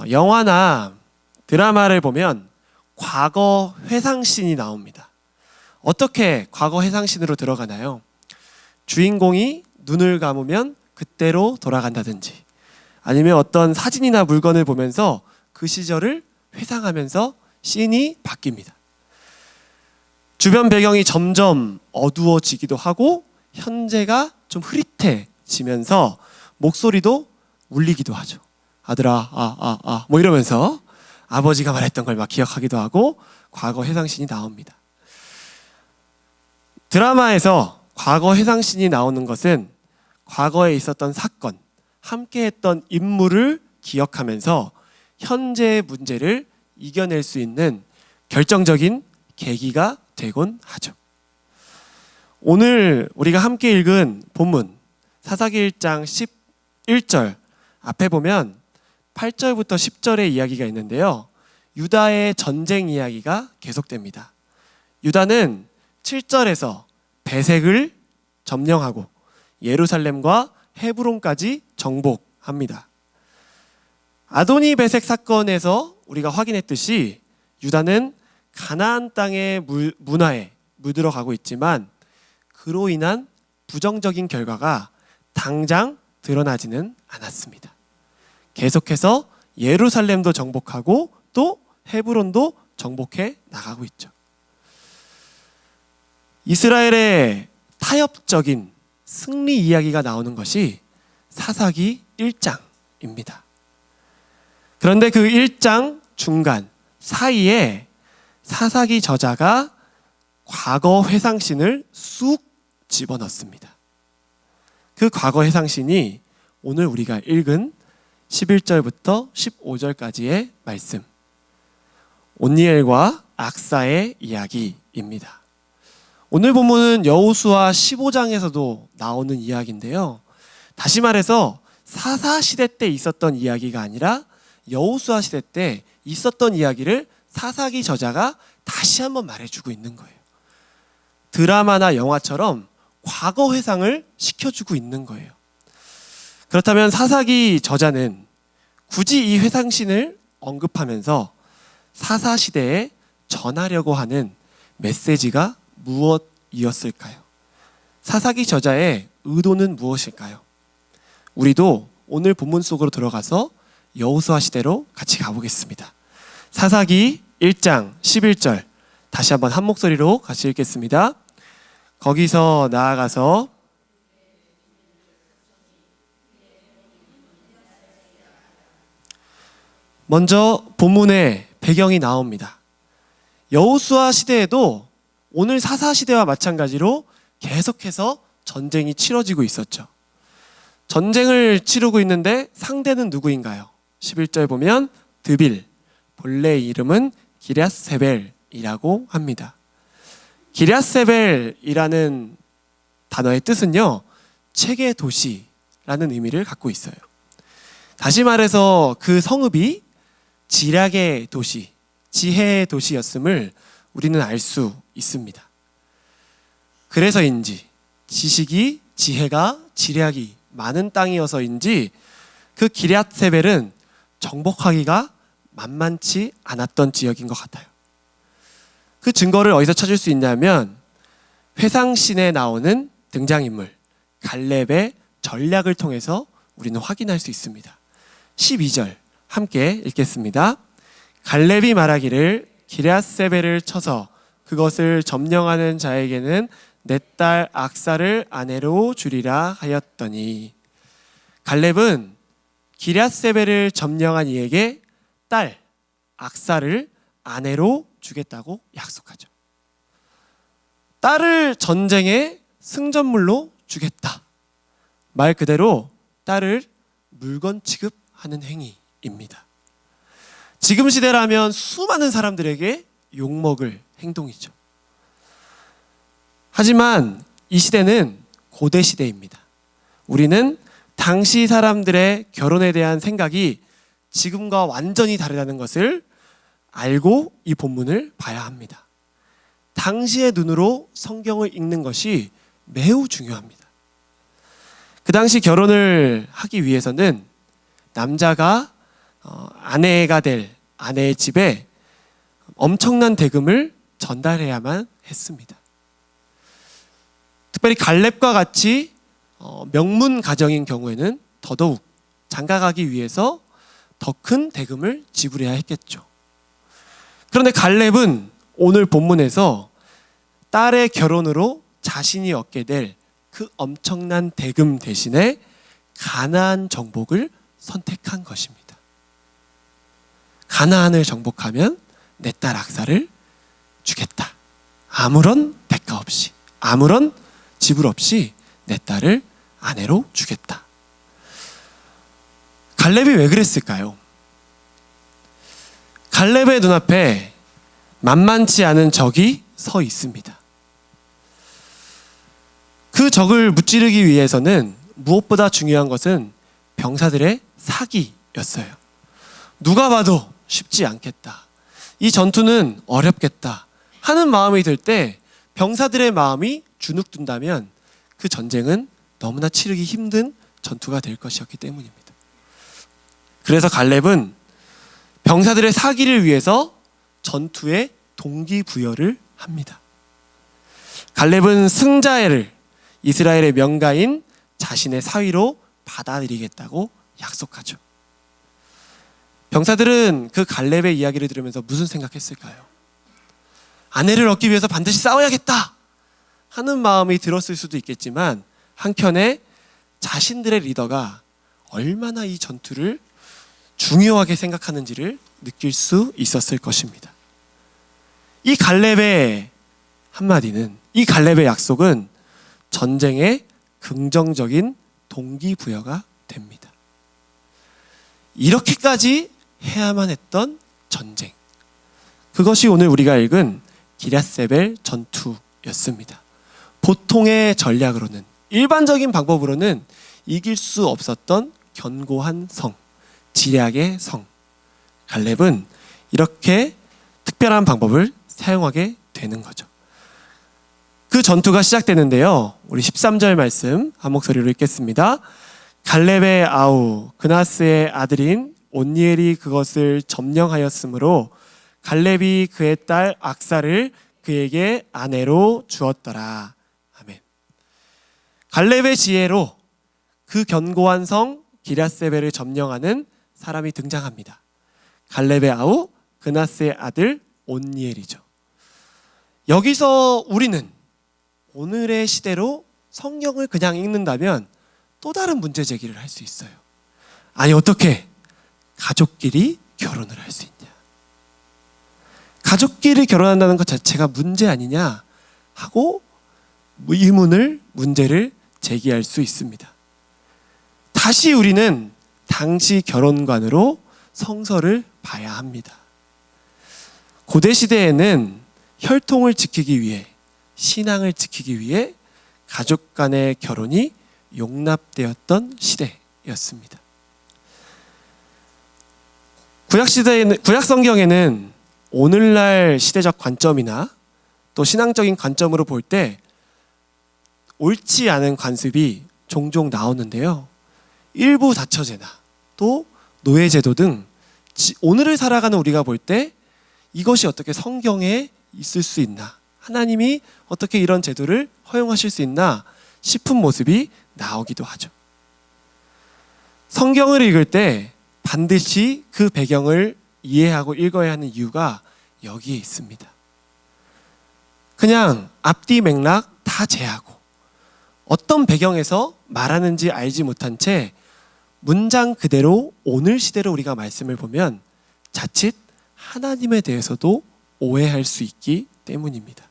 영화나 드라마를 보면 과거 회상씬이 나옵니다. 어떻게 과거 회상씬으로 들어가나요? 주인공이 눈을 감으면 그때로 돌아간다든지, 아니면 어떤 사진이나 물건을 보면서 그 시절을 회상하면서 씬이 바뀝니다. 주변 배경이 점점 어두워지기도 하고 현재가 좀 흐릿해지면서 목소리도 울리기도 하죠. 아들아, 뭐 이러면서 아버지가 말했던 걸 막 기억하기도 하고 과거 회상씬이 나옵니다. 드라마에서 과거 회상씬이 나오는 것은 과거에 있었던 사건, 함께했던 인물을 기억하면서 현재의 문제를 이겨낼 수 있는 결정적인 계기가 되곤 하죠. 오늘 우리가 함께 읽은 본문 사사기 1장 11절 앞에 보면 8절부터 10절의 이야기가 있는데요. 유다의 전쟁 이야기가 계속됩니다. 유다는 7절에서 베색을 점령하고 예루살렘과 헤브론까지 정복합니다. 아도니 베색 사건에서 우리가 확인했듯이 유다는 가나안 땅의 문화에 물들어가고 있지만 그로 인한 부정적인 결과가 당장 드러나지는 않았습니다. 계속해서 예루살렘도 정복하고 또 헤브론도 정복해 나가고 있죠. 이스라엘의 타협적인 승리 이야기가 나오는 것이 사사기 1장입니다. 그런데 그 1장 중간 사이에 사사기 저자가 과거 회상신을 쑥 집어넣습니다. 그 과거 회상신이 오늘 우리가 읽은 11절부터 15절까지의 말씀, 온니엘과 악사의 이야기입니다. 오늘 본문은 여호수아 15장에서도 나오는 이야기인데요. 다시 말해서 사사 시대 때 있었던 이야기가 아니라 여호수아 시대 때 있었던 이야기를 사사기 저자가 다시 한번 말해주고 있는 거예요. 드라마나 영화처럼 과거 회상을 시켜주고 있는 거예요. 그렇다면 사사기 저자는 굳이 이 회상신을 언급하면서 사사시대에 전하려고 하는 메시지가 무엇이었을까요? 사사기 저자의 의도는 무엇일까요? 우리도 오늘 본문 속으로 들어가서 여호수아 시대로 같이 가보겠습니다. 사사기 1장 11절 다시 한번 한 목소리로 같이 읽겠습니다. 거기서 나아가서 먼저 본문의 배경이 나옵니다. 여호수아 시대에도 오늘 사사 시대와 마찬가지로 계속해서 전쟁이 치러지고 있었죠. 전쟁을 치르고 있는데 상대는 누구인가요? 11절 보면 드빌, 본래 이름은 기랴세벨이라고 합니다. 기랴세벨이라는 단어의 뜻은요, 책의 도시라는 의미를 갖고 있어요. 다시 말해서 그 성읍이 지략의 도시, 지혜의 도시였음을 우리는 알 수 있습니다. 그래서인지 지식이, 지혜가, 지략이 많은 땅이어서인지 그 기랴세벨은 정복하기가 만만치 않았던 지역인 것 같아요. 그 증거를 어디서 찾을 수 있냐면 회상신에 나오는 등장인물 갈렙의 전략을 통해서 우리는 확인할 수 있습니다. 12절 함께 읽겠습니다. 갈렙이 말하기를 기랴세벨을 쳐서 그것을 점령하는 자에게는 내 딸 악사를 아내로 주리라 하였더니, 갈렙은 기랴세벨을 점령한 이에게 딸 악사를 아내로 주겠다고 약속하죠. 딸을 전쟁의 승전물로 주겠다. 말 그대로 딸을 물건 취급하는 행위입니다. 지금 시대라면 수많은 사람들에게 욕먹을 행동이죠. 하지만 이 시대는 고대 시대입니다. 우리는 당시 사람들의 결혼에 대한 생각이 지금과 완전히 다르다는 것을 알고 이 본문을 봐야 합니다. 당시의 눈으로 성경을 읽는 것이 매우 중요합니다. 그 당시 결혼을 하기 위해서는 남자가 아내가 될 아내의 집에 엄청난 대금을 전달해야만 했습니다. 특별히 갈렙과 같이 명문 가정인 경우에는 더더욱 장가가기 위해서 더 큰 대금을 지불해야 했겠죠. 그런데 갈렙은 오늘 본문에서 딸의 결혼으로 자신이 얻게 될 그 엄청난 대금 대신에 가나안 정복을 선택한 것입니다. 가나안을 정복하면 내 딸 악사를 주겠다. 아무런 대가 없이, 아무런 지불 없이 내 딸을 아내로 주겠다. 갈렙이 왜 그랬을까요? 갈렙의 눈앞에 만만치 않은 적이 서 있습니다. 그 적을 무찌르기 위해서는 무엇보다 중요한 것은 병사들의 사기였어요. 누가 봐도 쉽지 않겠다. 이 전투는 어렵겠다 하는 마음이 들 때 병사들의 마음이 주눅든다면 그 전쟁은 너무나 치르기 힘든 전투가 될 것이었기 때문입니다. 그래서 갈렙은 병사들의 사기를 위해서 전투에 동기부여를 합니다. 갈렙은 승자를 이스라엘의 명가인 자신의 사위로 받아들이겠다고 약속하죠. 병사들은 그 갈렙의 이야기를 들으면서 무슨 생각했을까요? 아내를 얻기 위해서 반드시 싸워야겠다 하는 마음이 들었을 수도 있겠지만 한켠에 자신들의 리더가 얼마나 이 전투를 중요하게 생각하는지를 느낄 수 있었을 것입니다. 이 갈렙의 한마디는, 이 갈렙의 약속은 전쟁의 긍정적인 동기부여가 됩니다. 이렇게까지 해야만 했던 전쟁, 그것이 오늘 우리가 읽은 기랴세벨 전투였습니다. 보통의 전략으로는, 일반적인 방법으로는 이길 수 없었던 견고한 성, 지략의 성, 갈렙은 이렇게 특별한 방법을 사용하게 되는 거죠. 그 전투가 시작되는데요. 우리 13절 말씀 한 목소리로 읽겠습니다. 갈렙의 아우 그나스의 아들인 온니엘이 그것을 점령하였으므로 갈렙이 그의 딸 악사를 그에게 아내로 주었더라. 아멘. 갈렙의 지혜로 그 견고한 성 기랴세벨을 점령하는 사람이 등장합니다. 갈렙의 아우 그나스의 아들 온니엘이죠. 여기서 우리는 오늘의 시대로 성경을 그냥 읽는다면 또 다른 문제 제기를 할 수 있어요. 아니 어떻게 가족끼리 결혼을 할 수 있냐? 가족끼리 결혼한다는 것 자체가 문제 아니냐 하고 의문을, 문제를 제기할 수 있습니다. 다시 우리는 당시 결혼관으로 성서를 봐야 합니다. 고대 시대에는 혈통을 지키기 위해, 신앙을 지키기 위해 가족 간의 결혼이 용납되었던 시대였습니다. 구약 성경에는 오늘날 시대적 관점이나 또 신앙적인 관점으로 볼 때 옳지 않은 관습이 종종 나오는데요. 일부 다처제나 또 노예제도 등 오늘을 살아가는 우리가 볼 때 이것이 어떻게 성경에 있을 수 있나, 하나님이 어떻게 이런 제도를 허용하실 수 있나 싶은 모습이 나오기도 하죠. 성경을 읽을 때 반드시 그 배경을 이해하고 읽어야 하는 이유가 여기에 있습니다. 그냥 앞뒤 맥락 다 제하고 어떤 배경에서 말하는지 알지 못한 채 문장 그대로 오늘 시대로 우리가 말씀을 보면 자칫 하나님에 대해서도 오해할 수 있기 때문입니다.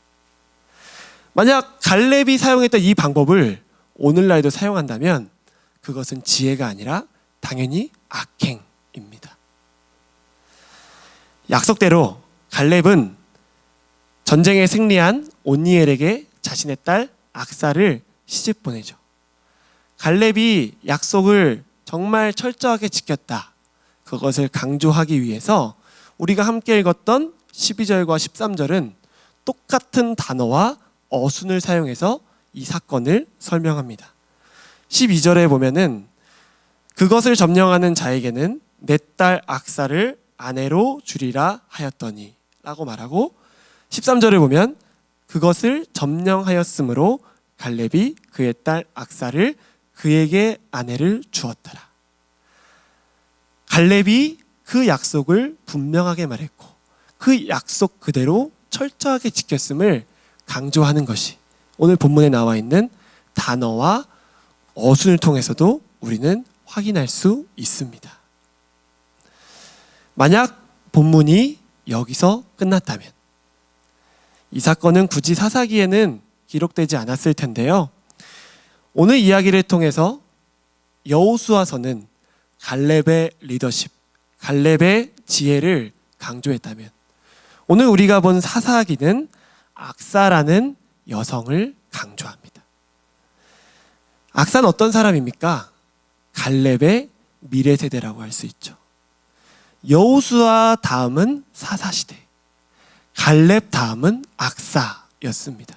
만약 갈렙이 사용했던 이 방법을 오늘날도 사용한다면 그것은 지혜가 아니라 당연히 악행입니다. 약속대로 갈렙은 전쟁에 승리한 온니엘에게 자신의 딸 악사를 시집 보내죠. 갈렙이 약속을 정말 철저하게 지켰다, 그것을 강조하기 위해서 우리가 함께 읽었던 12절과 13절은 똑같은 단어와 어순을 사용해서 이 사건을 설명합니다. 12절에 보면은 그것을 점령하는 자에게는 내 딸 악사를 아내로 주리라 하였더니 라고 말하고 13절을 보면 그것을 점령하였으므로 갈렙이 그의 딸 악사를 그에게 아내를 주었더라. 갈렙이 그 약속을 분명하게 말했고 그 약속 그대로 철저하게 지켰음을 강조하는 것이 오늘 본문에 나와 있는 단어와 어순을 통해서도 우리는 확인할 수 있습니다. 만약 본문이 여기서 끝났다면 이 사건은 굳이 사사기에는 기록되지 않았을 텐데요. 오늘 이야기를 통해서 여호수아서는 갈렙의 리더십, 갈렙의 지혜를 강조했다면 오늘 우리가 본 사사기는 악사라는 여성을 강조합니다. 악사는 어떤 사람입니까? 갈렙의 미래 세대라고 할 수 있죠. 여호수아 다음은 사사시대, 갈렙 다음은 악사였습니다.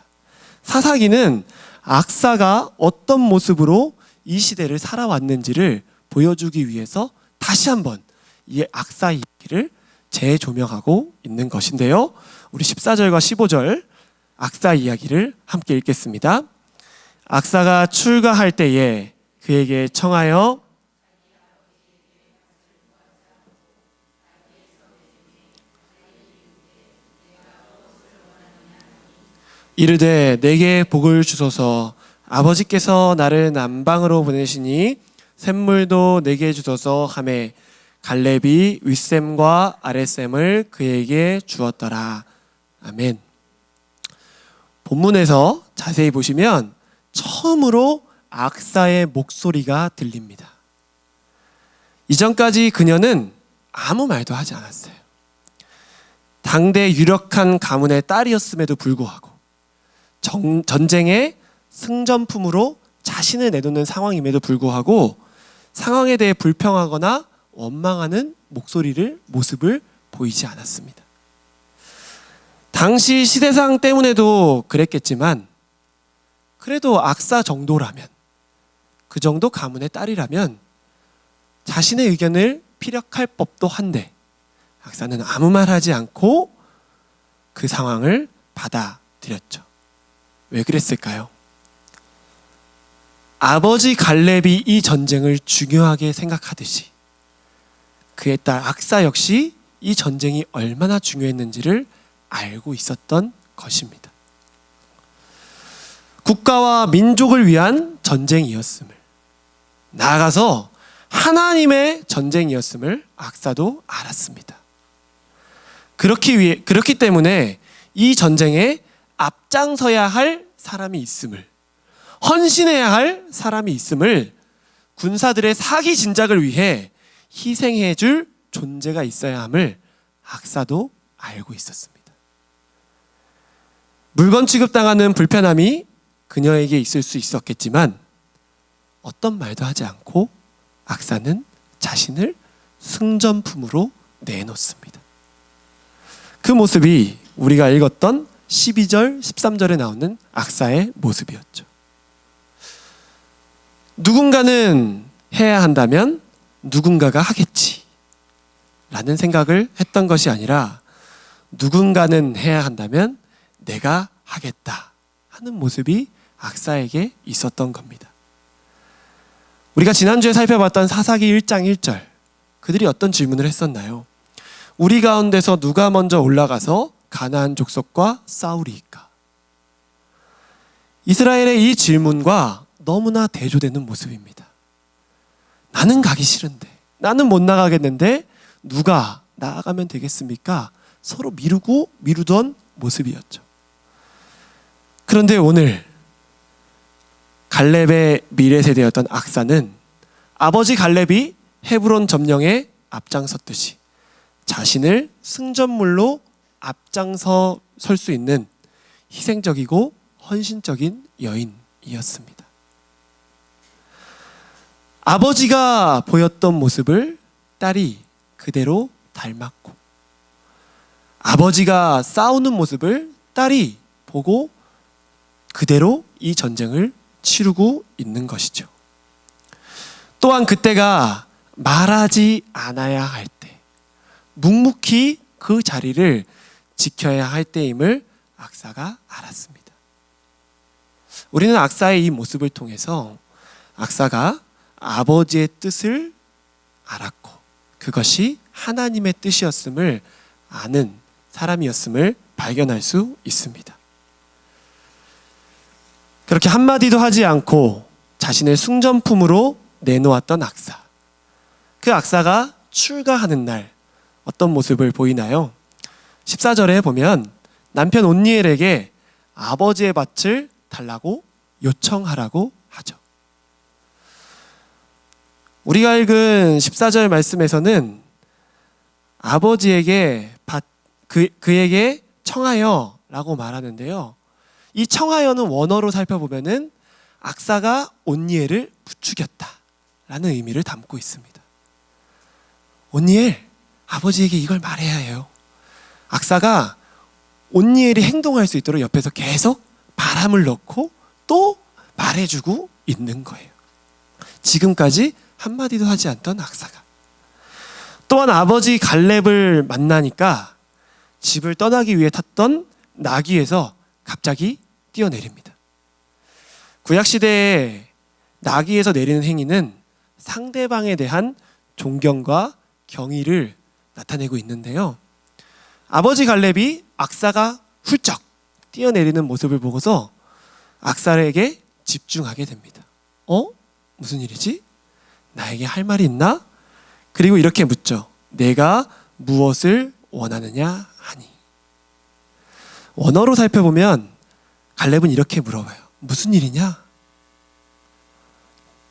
사사기는 악사가 어떤 모습으로 이 시대를 살아왔는지를 보여주기 위해서 다시 한번 이 악사 이야기를 재조명하고 있는 것인데요. 우리 14절과 15절 악사 이야기를 함께 읽겠습니다. 악사가 출가할 때에 그에게 청하여 이르되 내게 복을 주소서 아버지께서 나를 남방으로 보내시니 샘물도 내게 주소서 하매 갈렙이 윗샘과 아랫샘을 그에게 주었더라. 아멘. 본문에서 자세히 보시면 처음으로 악사의 목소리가 들립니다. 이전까지 그녀는 아무 말도 하지 않았어요. 당대 유력한 가문의 딸이었음에도 불구하고 전쟁의 승전품으로 자신을 내놓는 상황임에도 불구하고 상황에 대해 불평하거나 원망하는 모습을 보이지 않았습니다. 당시 시대상 때문에도 그랬겠지만 그래도 악사 정도라면, 그 정도 가문의 딸이라면 자신의 의견을 피력할 법도 한데 악사는 아무 말 하지 않고 그 상황을 받아들였죠. 왜 그랬을까요? 아버지 갈렙이 이 전쟁을 중요하게 생각하듯이 그의 딸 악사 역시 이 전쟁이 얼마나 중요했는지를 알고 있었던 것입니다. 국가와 민족을 위한 전쟁이었음을, 나아가서 하나님의 전쟁이었음을 악사도 알았습니다. 그렇기 때문에 이 전쟁에 앞장서야 할 사람이 있음을, 헌신해야 할 사람이 있음을, 군사들의 사기 진작을 위해 희생해 줄 존재가 있어야 함을 악사도 알고 있었습니다. 물건 취급당하는 불편함이 그녀에게 있을 수 있었겠지만 어떤 말도 하지 않고 악사는 자신을 승전품으로 내놓습니다. 그 모습이 우리가 읽었던 12절, 13절에 나오는 악사의 모습이었죠. 누군가는 해야 한다면 누군가가 하겠지 라는 생각을 했던 것이 아니라 누군가는 해야 한다면 내가 하겠다 하는 모습이 악사에게 있었던 겁니다. 우리가 지난주에 살펴봤던 사사기 1장 1절, 그들이 어떤 질문을 했었나요? 우리 가운데서 누가 먼저 올라가서 가나안 족속과 싸우리이까? 이스라엘의 이 질문과 너무나 대조되는 모습입니다. 나는 가기 싫은데, 나는 못 나가겠는데 누가 나아가면 되겠습니까? 서로 미루던 모습이었죠. 그런데 오늘 갈렙의 미래 세대였던 악사는 아버지 갈렙이 헤브론 점령에 앞장섰듯이 자신을 승전물로 앞장서 설 수 있는 희생적이고 헌신적인 여인이었습니다. 아버지가 보였던 모습을 딸이 그대로 닮았고, 아버지가 싸우는 모습을 딸이 보고 그대로 이 전쟁을 치르고 있는 것이죠. 또한 그때가 말하지 않아야 할 때, 묵묵히 그 자리를 지켜야 할 때임을 악사가 알았습니다. 우리는 악사의 이 모습을 통해서 악사가 아버지의 뜻을 알았고 그것이 하나님의 뜻이었음을 아는 사람이었음을 발견할 수 있습니다. 그렇게 한마디도 하지 않고 자신을 승전품으로 내놓았던 악사. 그 악사가 출가하는 날 어떤 모습을 보이나요? 14절에 보면 남편 온니엘에게 아버지의 밭을 달라고 요청하라고 하죠. 우리가 읽은 14절 말씀에서는 아버지에게 그에게 청하여 라고 말하는데요. 이 청하여는 원어로 살펴보면은 악사가 온니엘을 부추겼다 라는 의미를 담고 있습니다. 온니엘, 아버지에게 이걸 말해야 해요. 악사가 온니엘이 행동할 수 있도록 옆에서 계속 바람을 넣고 또 말해주고 있는 거예요. 지금까지 한마디도 하지 않던 악사가. 또한 아버지 갈렙을 만나니까 집을 떠나기 위해 탔던 나귀에서 갑자기 뛰어내립니다. 구약시대에 나귀에서 내리는 행위는 상대방에 대한 존경과 경의를 나타내고 있는데요. 아버지 갈렙이 악사가 훌쩍 뛰어내리는 모습을 보고서 악사에게 집중하게 됩니다. 무슨 일이지? 나에게 할 말이 있나? 그리고 이렇게 묻죠. 내가 무엇을 원하느냐 하니. 원어로 살펴보면 갈렙은 이렇게 물어봐요. 무슨 일이냐?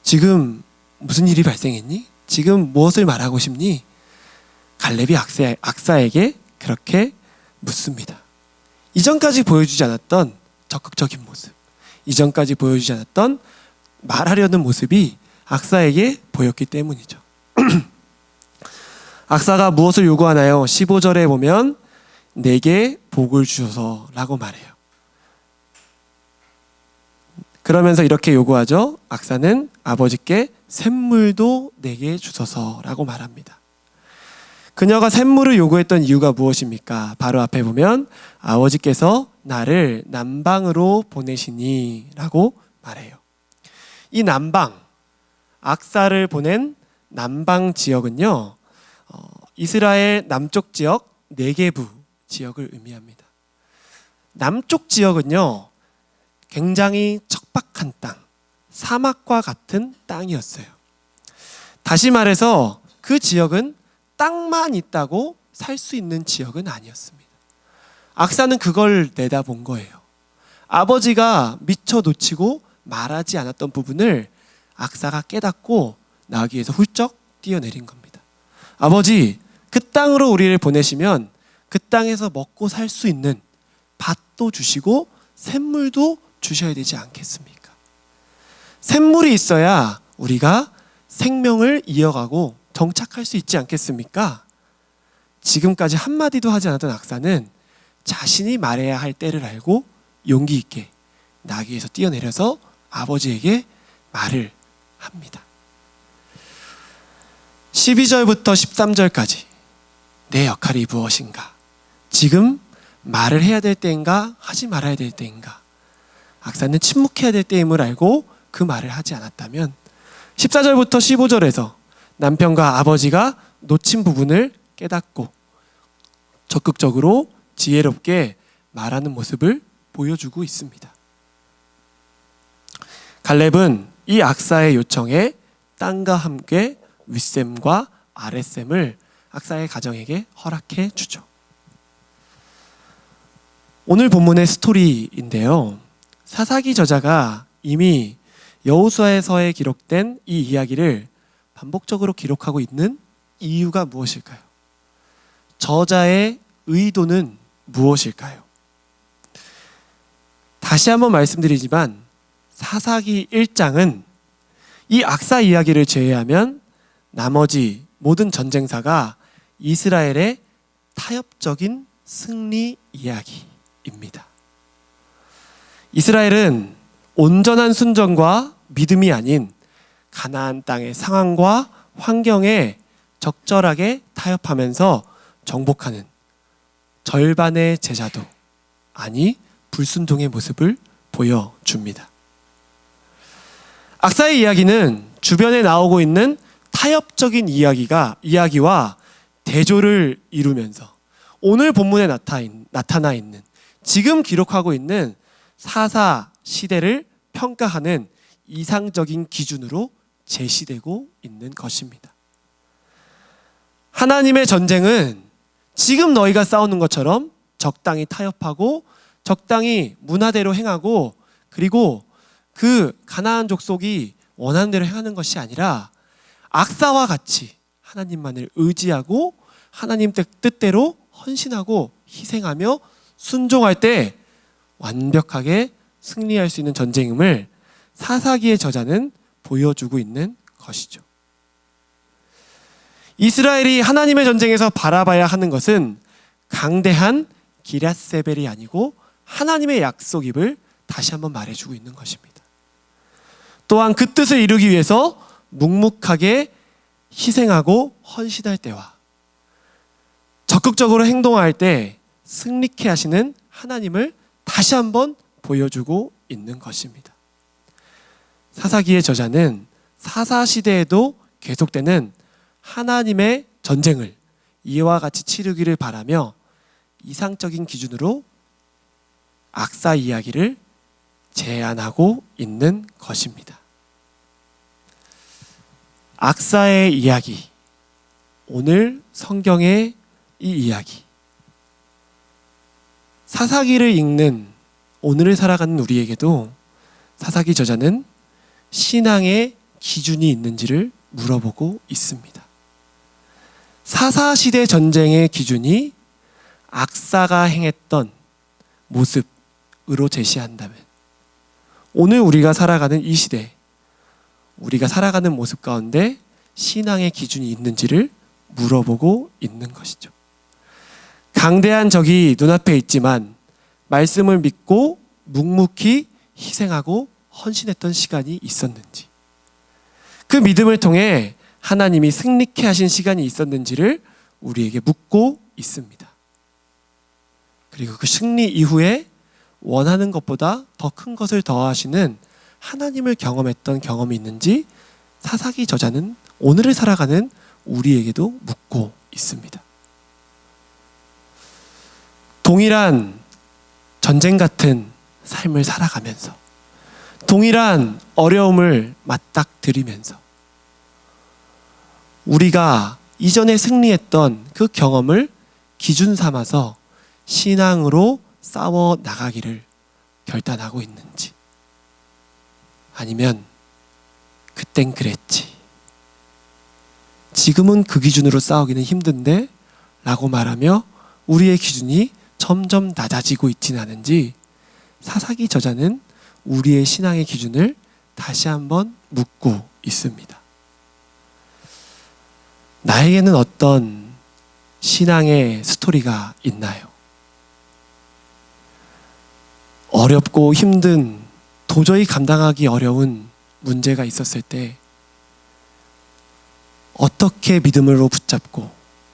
지금 무슨 일이 발생했니? 지금 무엇을 말하고 싶니? 갈렙이 악사에게 그렇게 묻습니다. 이전까지 보여주지 않았던 적극적인 모습, 이전까지 보여주지 않았던 말하려는 모습이 악사에게 보였기 때문이죠. 악사가 무엇을 요구하나요? 15절에 보면 내게 복을 주소서라고 말해요. 그러면서 이렇게 요구하죠. 악사는 아버지께 샘물도 내게 주소서라고 말합니다. 그녀가 샘물을 요구했던 이유가 무엇입니까? 바로 앞에 보면 아버지께서 나를 남방으로 보내시니 라고 말해요. 이 남방, 악사를 보낸 남방 지역은요, 이스라엘 남쪽 지역 네게부 지역을 의미합니다. 남쪽 지역은요, 굉장히 척박한 땅, 사막과 같은 땅이었어요. 다시 말해서 그 지역은 땅만 있다고 살 수 있는 지역은 아니었습니다. 악사는 그걸 내다본 거예요. 아버지가 미처 놓치고 말하지 않았던 부분을 악사가 깨닫고 나귀에서 훌쩍 뛰어내린 겁니다. 아버지, 그 땅으로 우리를 보내시면 그 땅에서 먹고 살 수 있는 밭도 주시고 샘물도 주셔야 되지 않겠습니까? 샘물이 있어야 우리가 생명을 이어가고 정착할 수 있지 않겠습니까? 지금까지 한마디도 하지 않았던 악사는 자신이 말해야 할 때를 알고 용기 있게 나귀에서 뛰어내려서 아버지에게 말을 합니다. 12절부터 13절까지 내 역할이 무엇인가? 지금 말을 해야 될 때인가? 하지 말아야 될 때인가? 악사는 침묵해야 될 때임을 알고 그 말을 하지 않았다면 14절부터 15절에서 남편과 아버지가 놓친 부분을 깨닫고 적극적으로 지혜롭게 말하는 모습을 보여주고 있습니다. 갈렙은 이 악사의 요청에 땅과 함께 윗셈과 아랫셈을 악사의 가정에게 허락해 주죠. 오늘 본문의 스토리인데요. 사사기 저자가 이미 여호수아서에 기록된 이 이야기를 반복적으로 기록하고 있는 이유가 무엇일까요? 저자의 의도는 무엇일까요? 다시 한번 말씀드리지만 사사기 1장은 이 악사 이야기를 제외하면 나머지 모든 전쟁사가 이스라엘의 타협적인 승리 이야기입니다. 이스라엘은 온전한 순종과 믿음이 아닌 가나안 땅의 상황과 환경에 적절하게 타협하면서 정복하는 절반의 제자도 아니 불순종의 모습을 보여줍니다. 악사의 이야기는 주변에 나오고 있는 타협적인 이야기와 대조를 이루면서 오늘 본문에 나타나 있는, 지금 기록하고 있는 사사 시대를 평가하는 이상적인 기준으로 제시되고 있는 것입니다. 하나님의 전쟁은 지금 너희가 싸우는 것처럼 적당히 타협하고 적당히 문화대로 행하고 그리고 그 가나안 족속이 원하는 대로 행하는 것이 아니라 악사와 같이 하나님만을 의지하고 하나님 뜻대로 헌신하고 희생하며 순종할 때 완벽하게 승리할 수 있는 전쟁임을 사사기의 저자는 보여주고 있는 것이죠. 이스라엘이 하나님의 전쟁에서 바라봐야 하는 것은 강대한 기럇세벨이 아니고 하나님의 약속임을 다시 한번 말해주고 있는 것입니다. 또한 그 뜻을 이루기 위해서 묵묵하게 희생하고 헌신할 때와 적극적으로 행동할 때 승리케 하시는 하나님을 다시 한번 보여주고 있는 것입니다. 사사기의 저자는 사사시대에도 계속되는 하나님의 전쟁을 이와 같이 치르기를 바라며 이상적인 기준으로 악사 이야기를 제안하고 있는 것입니다. 악사의 이야기, 오늘 성경의 이 이야기, 사사기를 읽는 오늘을 살아가는 우리에게도 사사기 저자는 신앙의 기준이 있는지를 물어보고 있습니다. 사사시대 전쟁의 기준이 악사가 행했던 모습으로 제시한다면 오늘 우리가 살아가는 이 시대, 우리가 살아가는 모습 가운데 신앙의 기준이 있는지를 물어보고 있는 것이죠. 강대한 적이 눈앞에 있지만 말씀을 믿고 묵묵히 희생하고 헌신했던 시간이 있었는지, 그 믿음을 통해 하나님이 승리케 하신 시간이 있었는지를 우리에게 묻고 있습니다. 그리고 그 승리 이후에 원하는 것보다 더 큰 것을 더하시는 하나님을 경험했던 경험이 있는지 사사기 저자는 오늘을 살아가는 우리에게도 묻고 있습니다. 동일한 전쟁 같은 삶을 살아가면서 동일한 어려움을 맞닥뜨리면서 우리가 이전에 승리했던 그 경험을 기준 삼아서 신앙으로 싸워 나가기를 결단하고 있는지, 아니면 그땐 그랬지, 지금은 그 기준으로 싸우기는 힘든데 라고 말하며 우리의 기준이 점점 낮아지고 있지는 않은지 사사기 저자는 우리의 신앙의 기준을 다시 한번 묻고 있습니다. 나에게는 어떤 신앙의 스토리가 있나요? 어렵고 힘든, 도저히 감당하기 어려운 문제가 있었을 때 어떻게 믿음으로 붙잡고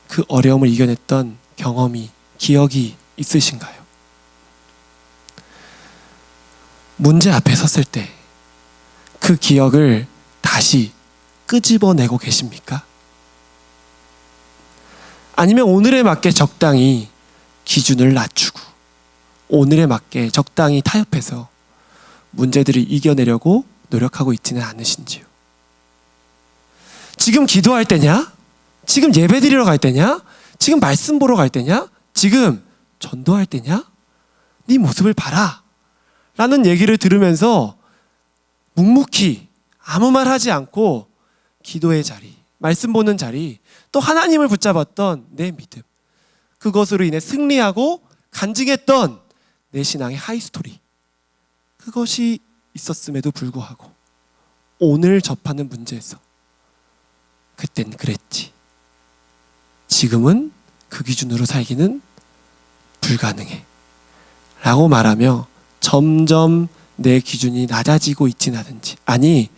그 어려움을 이겨냈던 경험이, 기억이 있으신가요? 문제 앞에 섰을 때 그 기억을 다시 끄집어내고 계십니까? 아니면 오늘에 맞게 적당히 기준을 낮추고 오늘에 맞게 적당히 타협해서 문제들을 이겨내려고 노력하고 있지는 않으신지요? 지금 기도할 때냐? 지금 예배 드리러 갈 때냐? 지금 말씀 보러 갈 때냐? 지금 전도할 때냐? 네 모습을 봐라 라는 얘기를 들으면서 묵묵히 아무 말 하지 않고 기도의 자리, 말씀 보는 자리, 또 하나님을 붙잡았던 내 믿음, 그것으로 인해 승리하고 간증했던 내 신앙의 하이스토리, 그것이 있었음에도 불구하고 오늘 접하는 문제에서 그땐 그랬지, 지금은 그 기준으로 살기는 불가능해 라고 말하며 점점 내 기준이 낮아지고 있진 않은지, 아니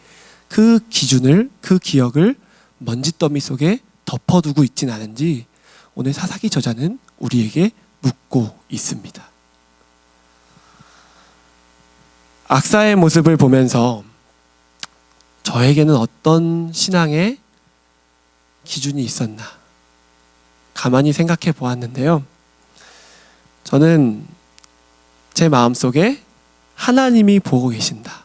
그 기준을, 그 기억을 먼지더미 속에 덮어두고 있진 않은지 오늘 사사기 저자는 우리에게 묻고 있습니다. 악사의 모습을 보면서 저에게는 어떤 신앙의 기준이 있었나 가만히 생각해 보았는데요. 저는 제 마음속에 하나님이 보고 계신다,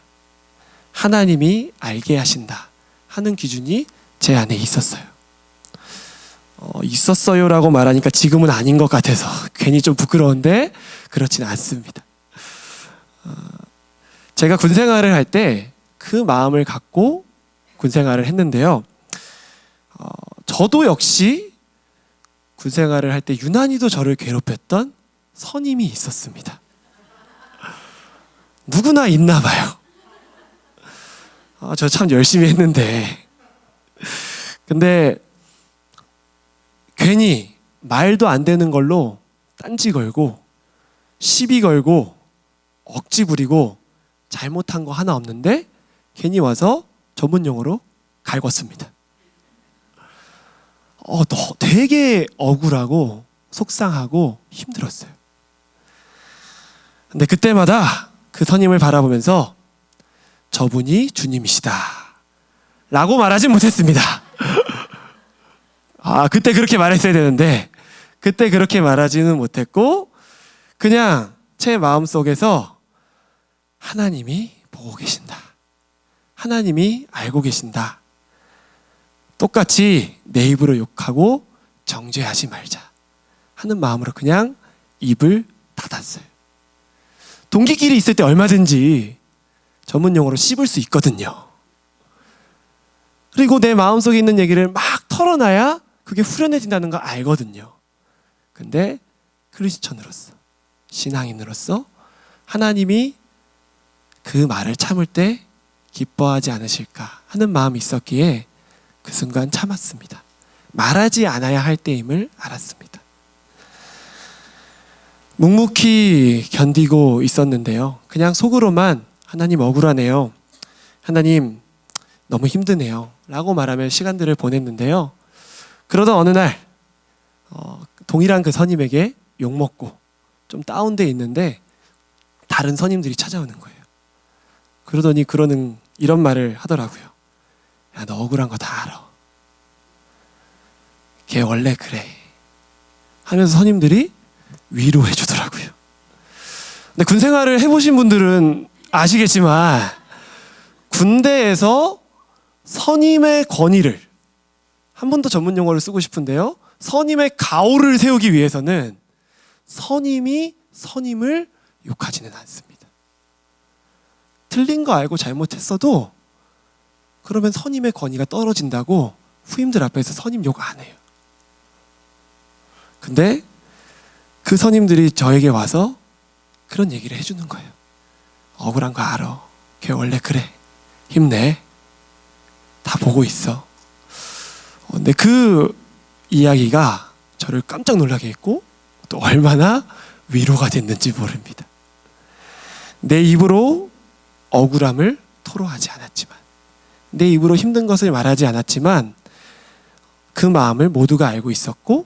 하나님이 알게 하신다 하는 기준이 제 안에 있었어요. 있었어요라고 말하니까 지금은 아닌 것 같아서 괜히 좀 부끄러운데 그렇진 않습니다. 제가 군생활을 할 때 그 마음을 갖고 군생활을 했는데요. 저도 역시 군생활을 할 때 유난히도 저를 괴롭혔던 선임이 있었습니다. 누구나 있나 봐요. 저 참 열심히 했는데. 근데 괜히 말도 안 되는 걸로 딴지 걸고 시비 걸고 억지 부리고 잘못한 거 하나 없는데 괜히 와서 전문 용어로 갈궜습니다. 되게 억울하고 속상하고 힘들었어요. 근데 그때마다 그 선임을 바라보면서 저분이 주님이시다 라고 말하진 못했습니다. 그때 그렇게 말했어야 되는데 그때 그렇게 말하지는 못했고 그냥 제 마음속에서 하나님이 보고 계신다, 하나님이 알고 계신다, 똑같이 내 입으로 욕하고 정죄하지 말자 하는 마음으로 그냥 입을 닫았어요. 동기끼리 있을 때 얼마든지 전문 용어로 씹을 수 있거든요. 그리고 내 마음속에 있는 얘기를 막 털어놔야 그게 후련해진다는 거 알거든요. 근데 크리스천으로서, 신앙인으로서 하나님이 그 말을 참을 때 기뻐하지 않으실까 하는 마음이 있었기에 그 순간 참았습니다. 말하지 않아야 할 때임을 알았습니다. 묵묵히 견디고 있었는데요. 그냥 속으로만 하나님 억울하네요, 하나님 너무 힘드네요 라고 말하며 시간들을 보냈는데요. 그러던 어느 날 동일한 그 선임에게 욕먹고 좀 다운돼 있는데 다른 선임들이 찾아오는 거예요. 그러더니 이런 말을 하더라고요. 야, 너 억울한 거 다 알아. 걔 원래 그래 하면서 선임들이 위로해 주더라고요. 근데 군 생활을 해보신 분들은 아시겠지만 군대에서 선임의 권위를, 한 번 더 전문 용어를 쓰고 싶은데요, 선임의 가오를 세우기 위해서는 선임이 선임을 욕하지는 않습니다. 틀린 거 알고 잘못했어도 그러면 선임의 권위가 떨어진다고 후임들 앞에서 선임 욕 안 해요. 근데 그 선임들이 저에게 와서 그런 얘기를 해주는 거예요. 억울한 거 알아. 걔 원래 그래. 힘내. 다 보고 있어. 근데 그 이야기가 저를 깜짝 놀라게 했고 또 얼마나 위로가 됐는지 모릅니다. 내 입으로 억울함을 토로하지 않았지만, 내 입으로 힘든 것을 말하지 않았지만 그 마음을 모두가 알고 있었고,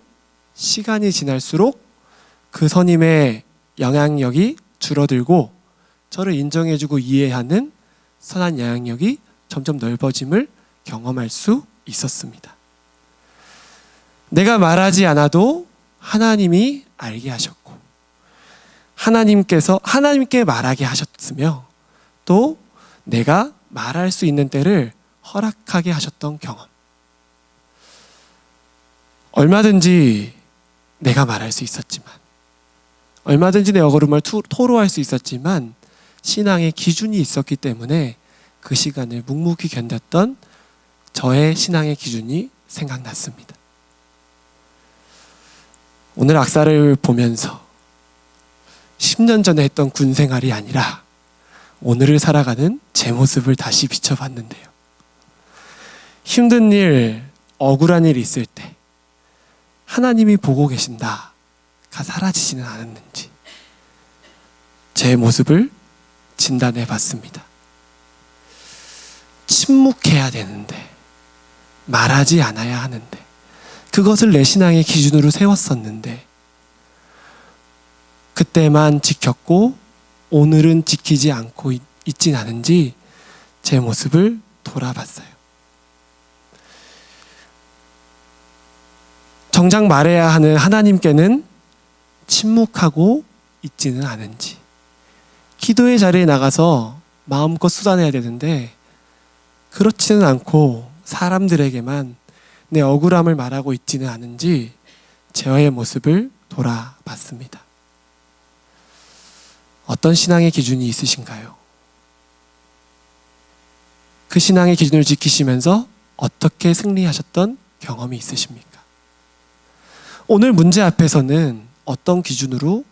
시간이 지날수록 그 선임의 영향력이 줄어들고 저를 인정해주고 이해하는 선한 영향력이 점점 넓어짐을 경험할 수 있었습니다. 내가 말하지 않아도 하나님이 알게 하셨고, 하나님께 말하게 하셨으며, 또 내가 말할 수 있는 때를 허락하게 하셨던 경험. 얼마든지 내가 말할 수 있었지만, 얼마든지 내 억울함을 토로할 수 있었지만 신앙의 기준이 있었기 때문에 그 시간을 묵묵히 견뎠던 저의 신앙의 기준이 생각났습니다. 오늘 악사를 보면서 10년 전에 했던 군 생활이 아니라 오늘을 살아가는 제 모습을 다시 비춰봤는데요. 힘든 일, 억울한 일이 있을 때 하나님이 보고 계신다가 사라지지는 않았는지 제 모습을 진단해 봤습니다. 침묵해야 되는데 말하지 않아야 하는데, 그것을 내 신앙의 기준으로 세웠었는데 그때만 지켰고 오늘은 지키지 않고 있진 않은지 제 모습을 돌아봤어요. 정작 말해야 하는 하나님께는 침묵하고 있지는 않은지, 기도의 자리에 나가서 마음껏 쏟아내야 되는데 그렇지는 않고 사람들에게만 내 억울함을 말하고 있지는 않은지 저의 모습을 돌아봤습니다. 어떤 신앙의 기준이 있으신가요? 그 신앙의 기준을 지키시면서 어떻게 승리하셨던 경험이 있으십니까? 오늘 문제 앞에서는 어떤 기준으로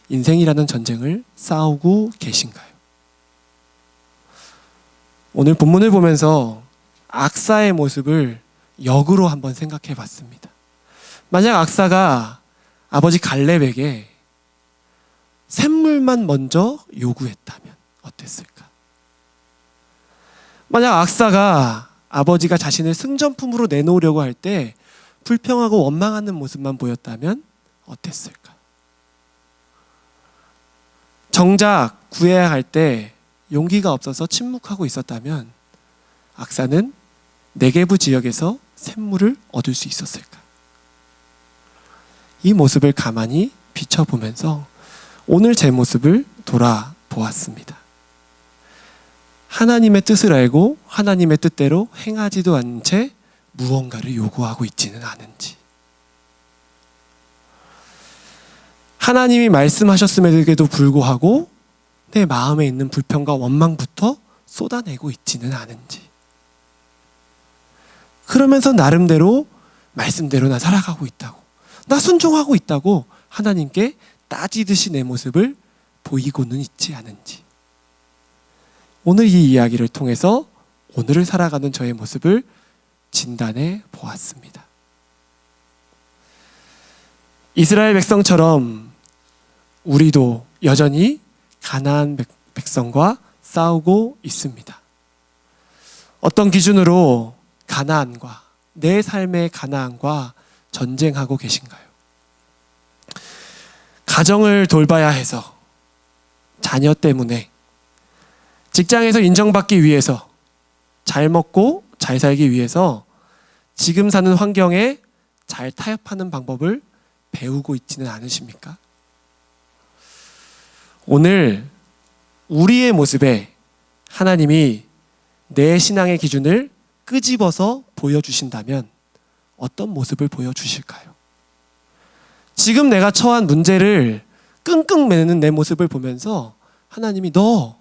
인생이라는 전쟁을 싸우고 계신가요? 오늘 본문을 보면서 악사의 모습을 역으로 한번 생각해 봤습니다. 만약 악사가 아버지 갈렙에게 샘물만 먼저 요구했다면 어땠을까? 만약 악사가 아버지가 자신을 승전품으로 내놓으려고 할 때 불평하고 원망하는 모습만 보였다면 어땠을까? 정작 구해야 할 때 용기가 없어서 침묵하고 있었다면 악사는 네게부 지역에서 샘물을 얻을 수 있었을까? 이 모습을 가만히 비춰보면서 오늘 제 모습을 돌아보았습니다. 하나님의 뜻을 알고 하나님의 뜻대로 행하지도 않은 채 무언가를 요구하고 있지는 않은지, 하나님이 말씀하셨음에도 불구하고 내 마음에 있는 불평과 원망부터 쏟아내고 있지는 않은지, 그러면서 나름대로 말씀대로 나 살아가고 있다고, 나 순종하고 있다고 하나님께 따지듯이 내 모습을 보이고는 있지 않은지, 오늘 이 이야기를 통해서 오늘을 살아가는 저의 모습을 진단해 보았습니다. 이스라엘 백성처럼 우리도 여전히 가나안 백성과 싸우고 있습니다. 어떤 기준으로 가나안과, 내 삶의 가나안과 전쟁하고 계신가요? 가정을 돌봐야 해서, 자녀 때문에, 직장에서 인정받기 위해서, 잘 먹고 잘 살기 위해서 지금 사는 환경에 잘 타협하는 방법을 배우고 있지는 않으십니까? 오늘 우리의 모습에 하나님이 내 신앙의 기준을 끄집어서 보여주신다면 어떤 모습을 보여주실까요? 지금 내가 처한 문제를 끙끙 매는 내 모습을 보면서 하나님이 너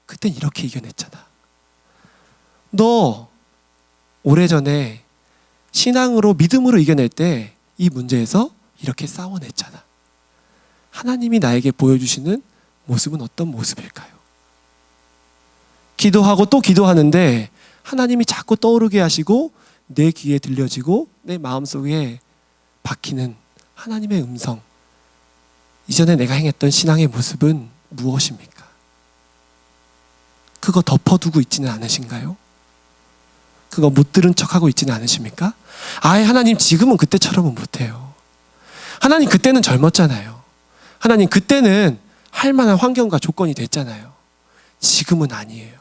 그땐 이렇게 이겨냈잖아. 너 오래전에 신앙으로 믿음으로 이겨낼 때 이 문제에서 이렇게 싸워냈잖아. 하나님이 나에게 보여주시는 모습은 어떤 모습일까요? 기도하고 또 기도하는데 하나님이 자꾸 떠오르게 하시고 내 귀에 들려지고 내 마음속에 박히는 하나님의 음성, 이전에 내가 행했던 신앙의 모습은 무엇입니까? 그거 덮어두고 있지는 않으신가요? 그거 못 들은 척하고 있지는 않으십니까? 아예 하나님 지금은 그때처럼은 못해요. 하나님 그때는 젊었잖아요. 하나님 그때는 할 만한 환경과 조건이 됐잖아요. 지금은 아니에요.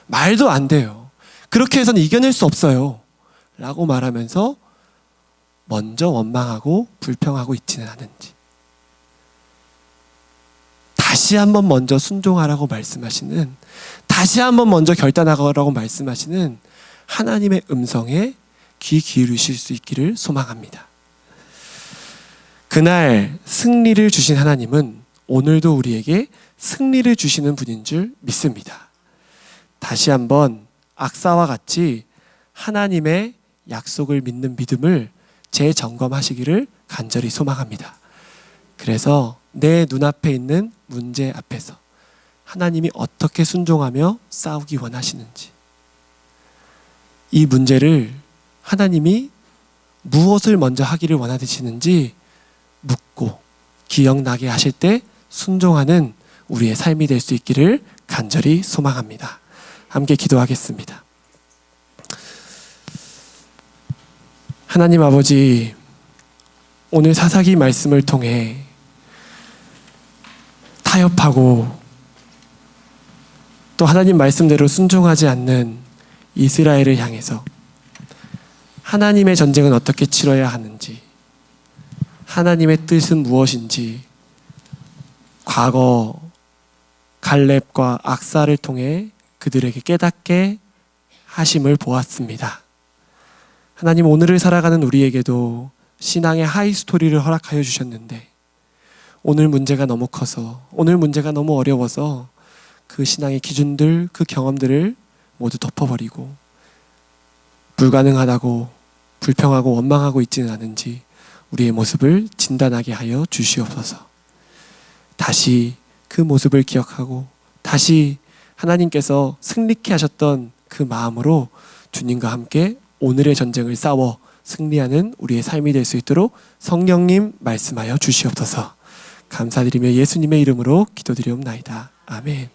말도 안 돼요. 그렇게 해서는 이겨낼 수 없어요. 라고 말하면서 먼저 원망하고 불평하고 있지는 않은지, 다시 한번 먼저 순종하라고 말씀하시는, 다시 한번 먼저 결단하라고 말씀하시는 하나님의 음성에 귀 기울이실 수 있기를 소망합니다. 그날 승리를 주신 하나님은 오늘도 우리에게 승리를 주시는 분인 줄 믿습니다. 다시 한번 악사와 같이 하나님의 약속을 믿는 믿음을 재점검하시기를 간절히 소망합니다. 그래서 내 눈앞에 있는 문제 앞에서 하나님이 어떻게 순종하며 싸우기 원하시는지, 이 문제를 하나님이 무엇을 먼저 하기를 원하시는지 묻고 기억나게 하실 때 순종하는 우리의 삶이 될 수 있기를 간절히 소망합니다. 함께 기도하겠습니다. 하나님 아버지, 오늘 사사기 말씀을 통해 타협하고 또 하나님 말씀대로 순종하지 않는 이스라엘을 향해서 하나님의 전쟁은 어떻게 치러야 하는지, 하나님의 뜻은 무엇인지 과거 갈렙과 악사를 통해 그들에게 깨닫게 하심을 보았습니다. 하나님, 오늘을 살아가는 우리에게도 신앙의 하이스토리를 허락하여 주셨는데 오늘 문제가 너무 커서, 오늘 문제가 너무 어려워서 그 신앙의 기준들, 그 경험들을 모두 덮어버리고 불가능하다고 불평하고 원망하고 있지는 않은지 우리의 모습을 진단하게 하여 주시옵소서. 다시 그 모습을 기억하고 다시 하나님께서 승리케 하셨던 그 마음으로 주님과 함께 오늘의 전쟁을 싸워 승리하는 우리의 삶이 될 수 있도록 성령님 말씀하여 주시옵소서. 감사드리며 예수님의 이름으로 기도드리옵나이다. 아멘.